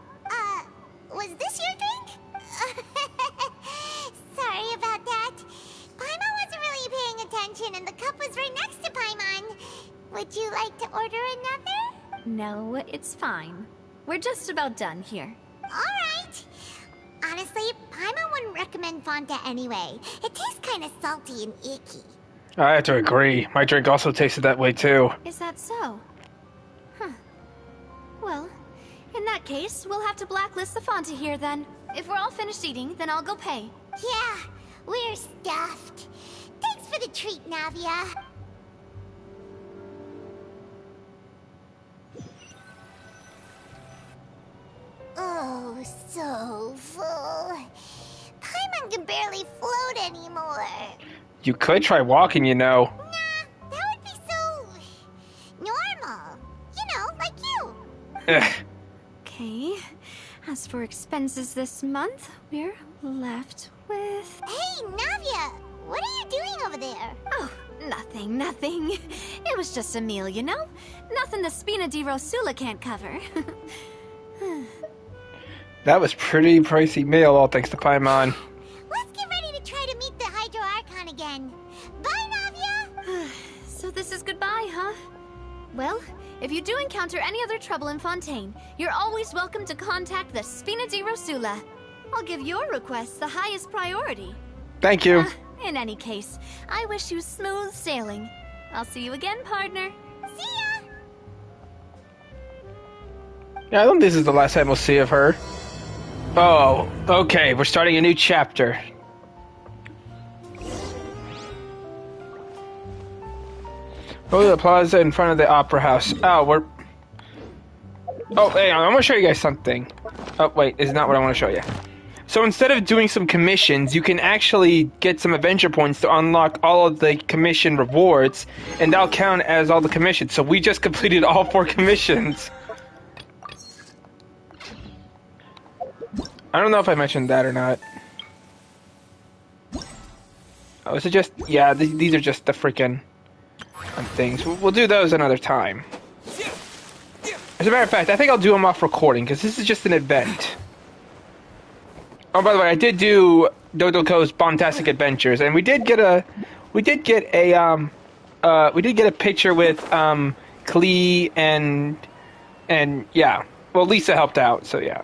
Was this your drink? Sorry about that. Paimon wasn't really paying attention and the cup was right next to Paimon. Would you like to order another? No, it's fine. We're just about done here. Alright. Honestly, Paimon wouldn't recommend Fanta anyway. It tastes kind of salty and icky. I have to agree. My drink also tasted that way too. Is that so? Huh. Well, in that case, we'll have to blacklist the Fanta here then. If we're all finished eating, then I'll go pay. Yeah, we're stuffed. Thanks for the treat, Navia. Oh, so full. Paimon can barely float anymore. You could try walking, you know. Nah, that would be so normal. You know, like you. Ugh. Okay. As for expenses this month, we're left with... Hey, Navia, what are you doing over there? Oh, nothing. It was just a meal, you know? Nothing the Spina di Rosula can't cover. That was pretty pricey meal, all thanks to Paimon. Let's get ready to try to meet the Hydro Archon again. Bye, Navia! So this is goodbye, huh? Well, if you do encounter any other trouble in Fontaine, you're always welcome to contact the Spina di Rosula. I'll give your request the highest priority. Thank you. In any case, I wish you smooth sailing. I'll see you again, partner. See ya! Yeah, I don't think this is the last time we'll see of her. Oh, okay, we're starting a new chapter. Go to the plaza in front of the opera house. Oh, we're... Oh, hang on, I'm gonna show you guys something. Oh, wait, this is not what I want to show you. So instead of doing some commissions, you can actually get some adventure points to unlock all of the commission rewards, and that'll count as all the commissions. So we just completed all 4 commissions. I don't know if I mentioned that or not. Oh, is it just... Yeah, these are just the freaking things. We'll do those another time. As a matter of fact, I think I'll do them off recording, because this is just an event. Oh, by the way, I did do Dodoko's Bombastic Adventures, and we did get a picture with Klee and yeah. Well, Lisa helped out, so yeah.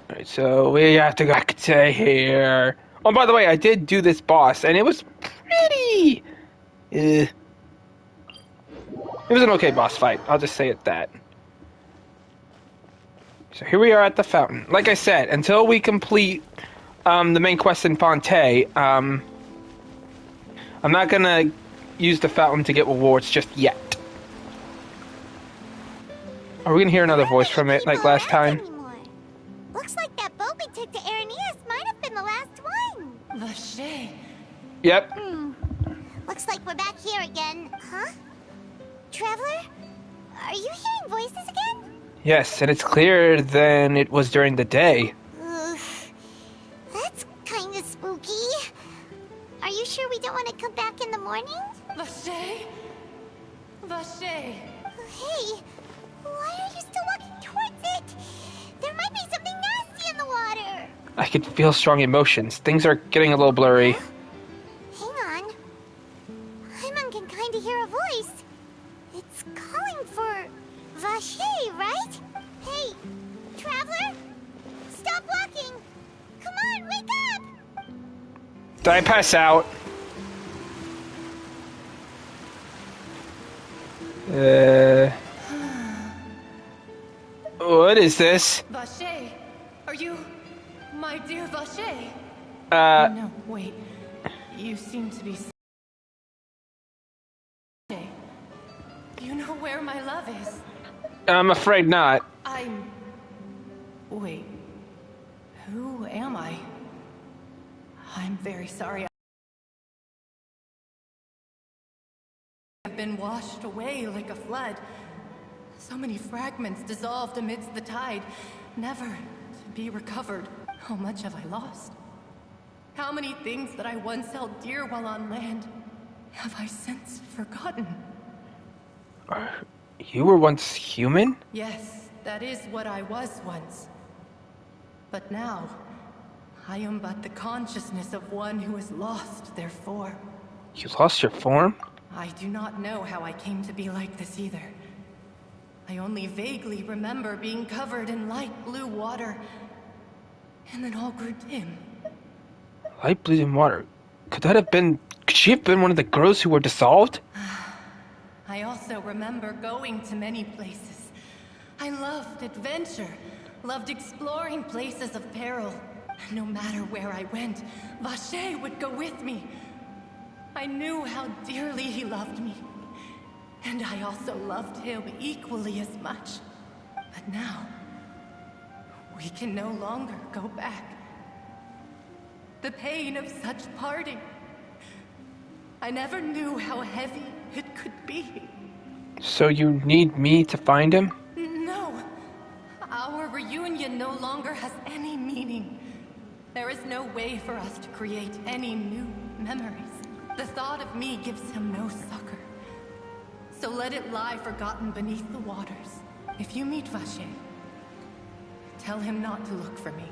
Alright, so we have to go back to here. Oh, by the way, I did do this boss, and it was pretty... It was an okay boss fight, I'll just say it that. So here we are at the fountain. Like I said, until we complete the main quest in Fontaine, I'm not gonna use the fountain to get rewards just yet. Are we gonna hear another voice from it like last time? Anymore. Looks like that boat we took to Araneas might have been the last one. Vache. Yep. Looks like we're back here again, huh? Traveler? Are you hearing voices again? Yes, and it's clearer than it was during the day. That's kind of spooky. Are you sure we don't want to come back in the morning? Vache. Hey, why are you still walking towards it? There might be something nasty in the water. I could feel strong emotions. Things are getting a little blurry. Hang on. Paimon can kind of hear a voice. It's calling for Vache, right? Hey, Traveler? Stop walking! Come on, wake up! Did I pass out? What is this? Vache. Are you my dear Vache? No, wait. You seem to be... You know where my love is? I'm afraid not. Wait. Who am I? I'm very sorry. I've been washed away like a flood. So many fragments dissolved amidst the tide, never to be recovered. How much have I lost? How many things that I once held dear while on land have I since forgotten? You were once human? Yes, that is what I was once. But now, I am but the consciousness of one who is lost, therefore. You lost your form? I do not know how I came to be like this either. I only vaguely remember being covered in light blue water, and then all grew dim. Light bleeding water. Could she have been one of the girls who were dissolved? I also remember going to many places. I loved adventure, loved exploring places of peril. No matter where I went, Vacher would go with me. I knew how dearly he loved me. And I also loved him equally as much. But now, we can no longer go back. The pain of such parting. I never knew how heavy it could be. So you need me to find him? No. Our reunion no longer has any meaning. There is no way for us to create any new memories. The thought of me gives him no succor. So let it lie forgotten beneath the waters. If you meet Vacher, tell him not to look for me.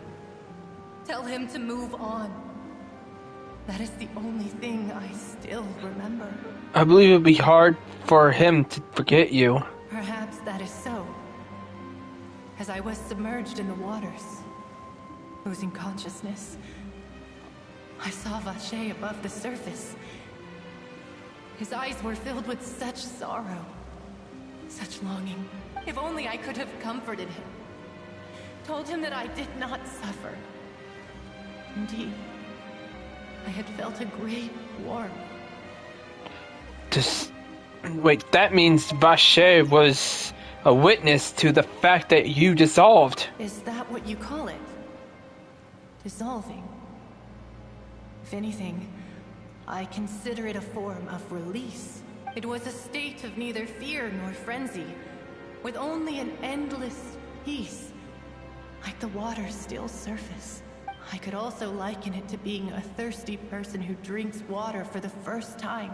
Tell him to move on. That is the only thing I still remember. I believe it would be hard for him to forget you. Perhaps that is so. As I was submerged in the waters, losing consciousness, I saw Vacher above the surface. His eyes were filled with such sorrow, such longing. If only I could have comforted him, told him that I did not suffer. Indeed, I had felt a great warmth. Wait, that means Vacher was a witness to the fact that you dissolved. Is that what you call it? Dissolving? If anything, I consider it a form of release. It was a state of neither fear nor frenzy, with only an endless peace, like the water's still surface. I could also liken it to being a thirsty person who drinks water for the first time,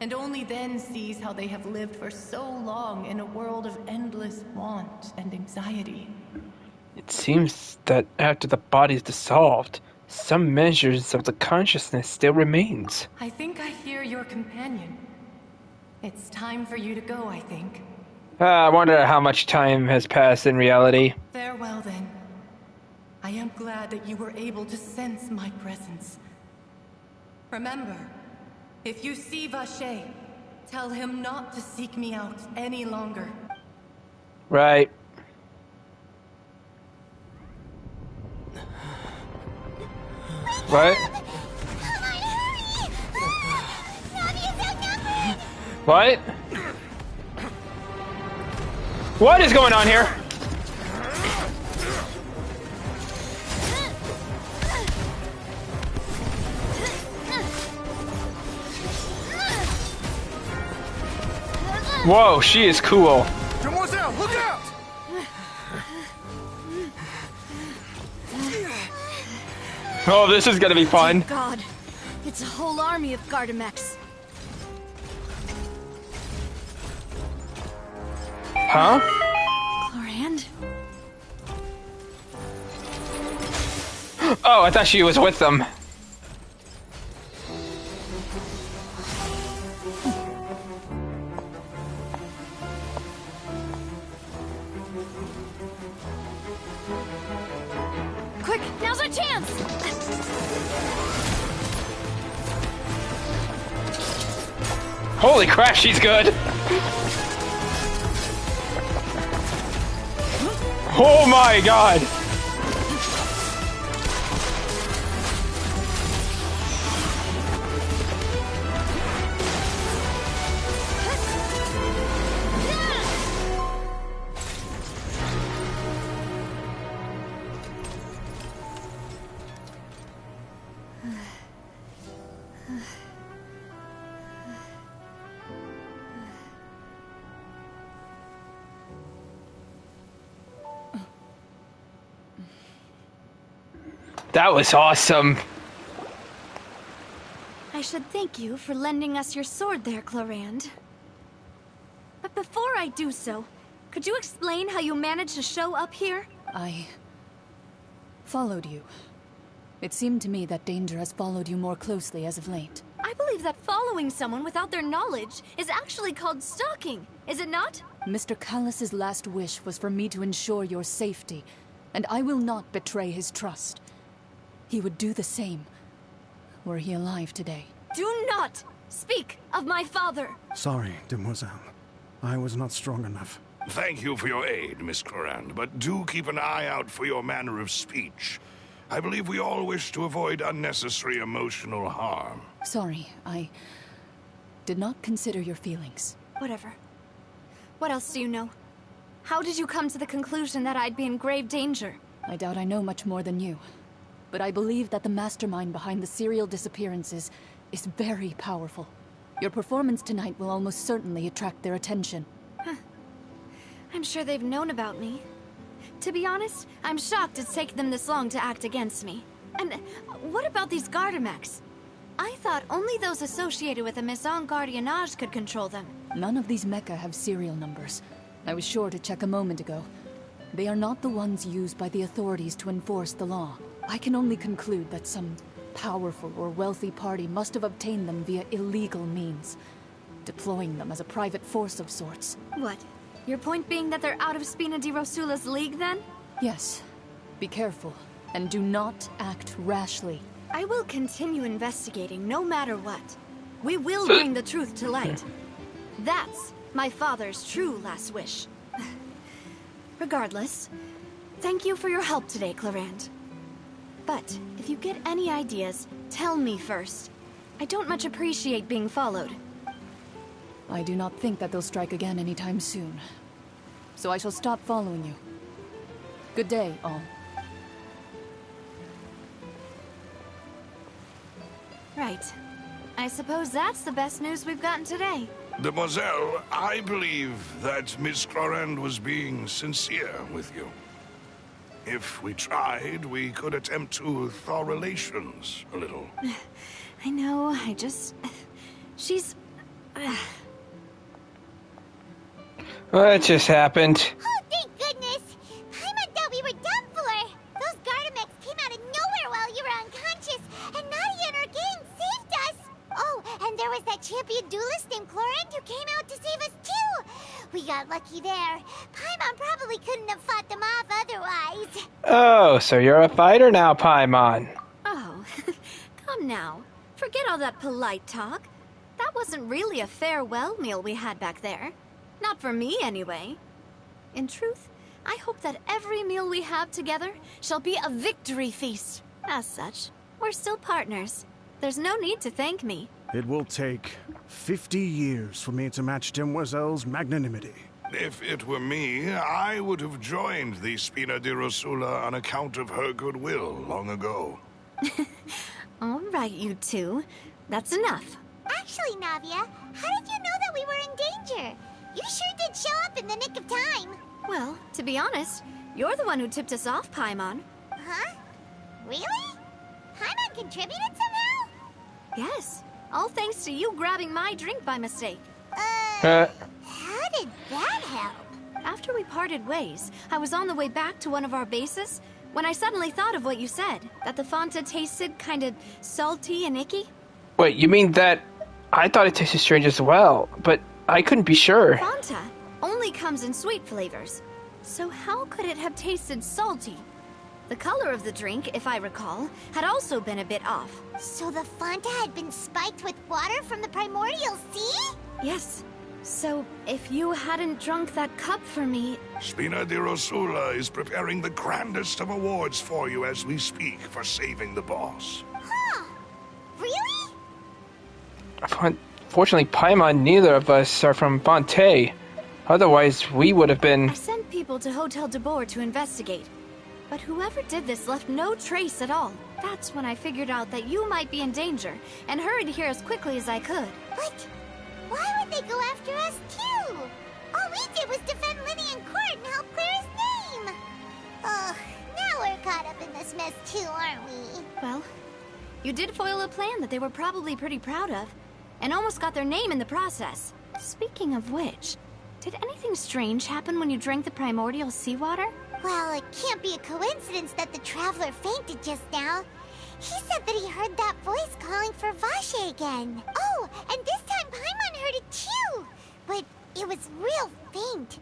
and only then sees how they have lived for so long in a world of endless want and anxiety. It seems that after the body's dissolved, some measures of the consciousness still remains. I think I hear your companion. It's time for you to go, I think. I wonder how much time has passed in reality. Farewell, then. I am glad that you were able to sense my presence. Remember, if you see Vacher, tell him not to seek me out any longer. Right. What? What? What is going on here? Whoa, she is cool. Demoiselle, look out! Oh, this is gonna be fun. God, it's a whole army of Gardamex. Huh? Clorand? Oh, I thought she was with them. Quick, now's our chance! Holy crap, she's good. Oh my god. That was awesome. I should thank you for lending us your sword there, Clorand. But before I do so, could you explain how you managed to show up here? I followed you. It seemed to me that danger has followed you more closely as of late. I believe that following someone without their knowledge is actually called stalking, is it not? Mr. Callus's last wish was for me to ensure your safety, and I will not betray his trust. He would do the same, were he alive today. Do not speak of my father! Sorry, demoiselle. I was not strong enough. Thank you for your aid, Miss Corand, but do keep an eye out for your manner of speech. I believe we all wish to avoid unnecessary emotional harm. Sorry, I did not consider your feelings. Whatever. What else do you know? How did you come to the conclusion that I'd be in grave danger? I doubt I know much more than you. But I believe that the mastermind behind the serial disappearances is very powerful. Your performance tonight will almost certainly attract their attention. I'm sure they've known about me. To be honest, I'm shocked it's taken them this long to act against me. And what about these Gardamex? I thought only those associated with the Maison Gardiennage could control them. None of these mecha have serial numbers. I was sure to check a moment ago. They are not the ones used by the authorities to enforce the law. I can only conclude that some powerful or wealthy party must have obtained them via illegal means, deploying them as a private force of sorts. What? Your point being that they're out of Spina di Rosula's league, then? Yes. Be careful, and do not act rashly. I will continue investigating no matter what. We will bring the truth to light. That's my father's true last wish. Regardless, thank you for your help today, Clarand. But if you get any ideas, tell me first. I don't much appreciate being followed. I do not think that they'll strike again anytime soon. So I shall stop following you. Good day, all. Right. I suppose that's the best news we've gotten today. Demoiselle, I believe that Miss Corand was being sincere with you. If we tried, we could attempt to thaw relations a little. I know, she's... What just happened? Oh, thank goodness! Paimon thought we were done for! Those Gardamex came out of nowhere while you were unconscious, and Nadia and her gang saved us! Oh, and there was that champion duelist named Clorent who came out to save us too! We got lucky there. Paimon probably couldn't have fought them off otherwise. Oh, so you're a fighter now, Paimon. Oh, come now. Forget all that polite talk. That wasn't really a farewell meal we had back there. Not for me, anyway. In truth, I hope that every meal we have together shall be a victory feast. As such, we're still partners. There's no need to thank me. It will take 50 years for me to match Demoiselle's magnanimity. If it were me, I would have joined the Spina di Rosula on account of her goodwill long ago. All right, you two. That's enough. Actually, Navia, how did you know that we were in danger? You sure did show up in the nick of time. Well, to be honest, you're the one who tipped us off, Paimon. Huh? Really? Paimon contributed somehow? Yes. All thanks to you grabbing my drink by mistake. How did that help? After we parted ways, I was on the way back to one of our bases when I suddenly thought of what you said, that the Fanta tasted kind of salty and icky. Wait, you mean that... I thought it tasted strange as well, but I couldn't be sure. Fanta only comes in sweet flavors, so how could it have tasted salty? The color of the drink, if I recall, had also been a bit off. So the Fanta had been spiked with water from the primordial sea? Yes. So, if you hadn't drunk that cup for me... Spina di Rosula is preparing the grandest of awards for you as we speak for saving the boss. Huh. Really? Fortunately, Paimon, neither of us are from Fontaine. Otherwise, we would have been... I sent people to Hotel de Boer to investigate. But whoever did this left no trace at all. That's when I figured out that you might be in danger, and hurried here as quickly as I could. But why would they go after us, too? All we did was defend Linny in court and help clear his name. Ugh, now we're caught up in this mess, too, aren't we? Well, you did foil a plan that they were probably pretty proud of, and almost got their name in the process. Speaking of which, did anything strange happen when you drank the primordial seawater? Well, it can't be a coincidence that the Traveler fainted just now. He said that he heard that voice calling for Vache again. Oh, and this time Paimon heard it too. But it was real faint.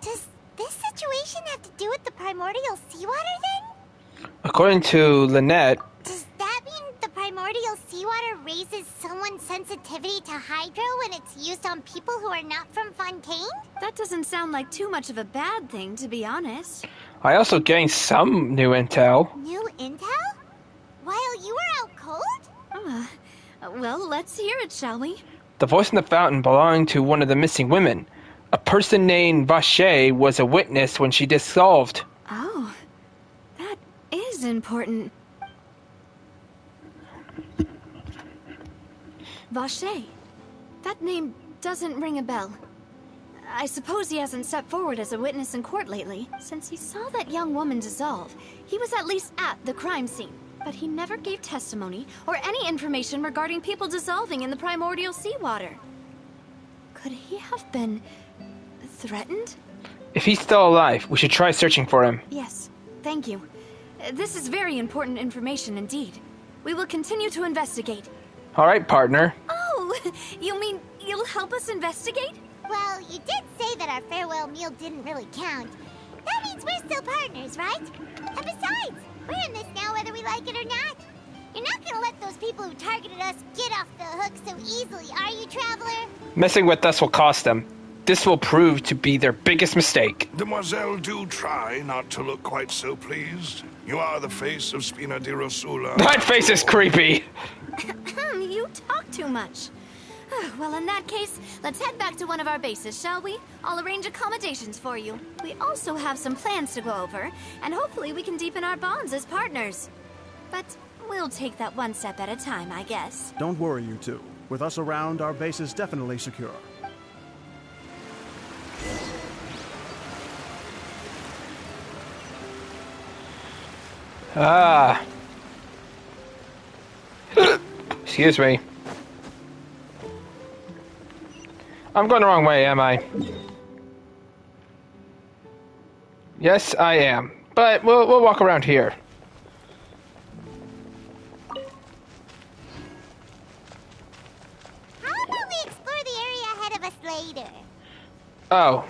Does this situation have to do with the primordial seawater then? According to Lynette, does that mean the primordial seawater raises someone's sensitivity to hydro when it's used on people who are not from Fontaine? That doesn't sound like too much of a bad thing, to be honest. I also gained some new intel. New intel? While you were out cold? Well, let's hear it, shall we? The voice in the fountain belonged to one of the missing women. A person named Vache was a witness when she dissolved. Oh, that is important. Vache. That name doesn't ring a bell. I suppose he hasn't stepped forward as a witness in court lately. Since he saw that young woman dissolve, he was at least at the crime scene. But he never gave testimony or any information regarding people dissolving in the primordial seawater. Could he have been threatened? If he's still alive, we should try searching for him. Yes, thank you. This is very important information indeed. We will continue to investigate. All right, partner. Oh, you mean you'll help us investigate? Well, you did say that our farewell meal didn't really count. That means we're still partners, right? And besides, we're in this now whether we like it or not. You're not gonna let those people who targeted us get off the hook so easily, are you, Traveler? Messing with us will cost them. This will prove to be their biggest mistake. Demoiselle, do try not to look quite so pleased. You are the face of Spina di Rosula. That face is creepy. You talk too much. Well, in that case, let's head back to one of our bases, shall we? I'll arrange accommodations for you. We also have some plans to go over, and hopefully we can deepen our bonds as partners. But we'll take that one step at a time, I guess. Don't worry, you two. With us around, our base is definitely secure. Excuse me. I'm going the wrong way, am I? Yes, I am. But we'll walk around here. How about we explore the area ahead of us later? Oh,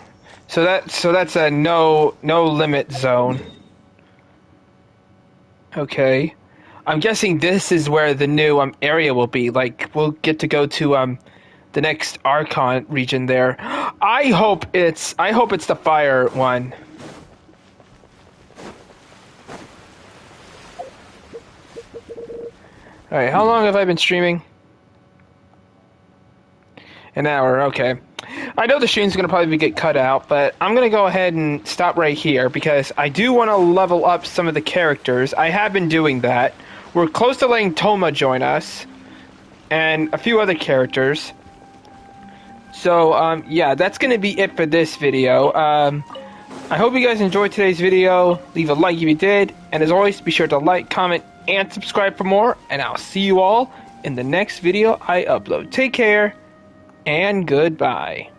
so that's a no limit zone. Okay. I'm guessing this is where the new area will be. Like, we'll get to go to the next Archon region there. I hope it's the fire one. Alright, how long have I been streaming? An hour, okay. I know the stream's gonna probably get cut out, but I'm gonna go ahead and stop right here because I do want to level up some of the characters. I have been doing that. We're close to letting Toma join us, and a few other characters. So, yeah, that's gonna be it for this video. I hope you guys enjoyed today's video. Leave a like if you did, and as always, be sure to like, comment, and subscribe for more, and I'll see you all in the next video I upload. Take care, and goodbye.